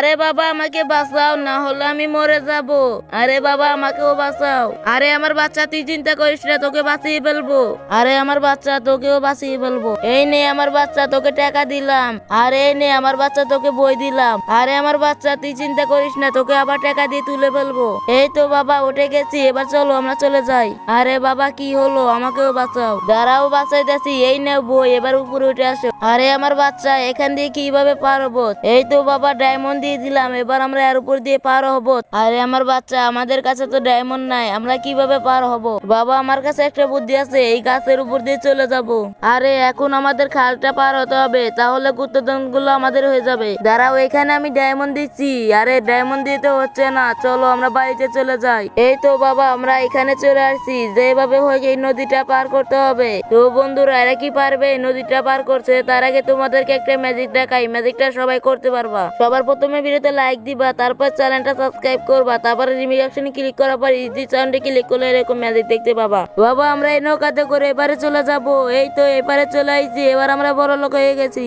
আরে বাবা আমাকে বাঁচাও, না হলে আমি মরে যাব। আরে বাবা আমাকেও বাঁচাও। আরে আমার বাচ্চা, তুই চিন্তা করিস না, তোকে বাঁচিয়ে ফেলবো। আরে আমার বাচ্চা, তোকেও বাঁচিয়ে ফেলবো। এই নে আমার বাচ্চা, তোকে টাকা দিলাম। আরে এই নে আমার বাচ্চা, তোকে বই দিলাম। আরে আমার বাচ্চা, তুই চিন্তা করিস না, তোকে আবার টাকা দিয়ে তুলে ফেলবো। এই তো বাবা উঠে গেছি, এবার চলো আমরা চলে যাই। আরে বাবা কি হলো, আমাকেও বাঁচাও। দাঁড়াও বাঁচাইতেছি, এই নাও বই, এবার উপরে উঠে আসো। আরে আমার বাচ্চা, এখান দিয়ে কিভাবে পার হবো? এই তো বাবা ডায়মন্ড দিয়ে দিলাম, এবার আমরা এর উপর দিয়ে পার হবো। আরে আমার বাচ্চা, আমাদের কাছে তো ডায়মন্ড নাই, আমরা কিভাবে পার হব? বাবা আমার কাছে একটা বুদ্ধি আছে, এই গাছের উপর দিয়ে চলে যাব। আরে এখন আমাদের খালটা পার হতে হবে, তাহলে গুপ্তধন গুলো আমাদের হয়ে যাবে। দাঁড়াও, এখানে আমি ডায়মন্ড দিচ্ছি। আরে ডায়মন্ড দিতে হচ্ছে না, চলো আমরা বাড়িতে চলে যাই। এই তো বাবা আমরা এখানে চলে আসছি, যেভাবে হোক এই নদীটা পার করতে হবে। তো বন্ধুরা, এরা কি পারবে এই নদীটা পার করছে? তার আগে তোমাদেরকে একটা ম্যাজিক দেখাই, ম্যাজিকটা সবাই করতে পারবা। সবার প্রথমে ভিডিওতে লাইক দিবা, তারপর চ্যানেলটা সাবস্ক্রাইব করবা, তারপরে রিঅ্যাকশনে ক্লিক করার পর ইজি সাউন্ডে ক্লিক করলে এরকম ম্যাজিক দেখতে পাবা। বাবা আমরা এই নৌকাতে করে এবারে চলে যাব। এই তো এবারে চলে আইছি, এবার আমরা বড় লোক হয়ে গেছি।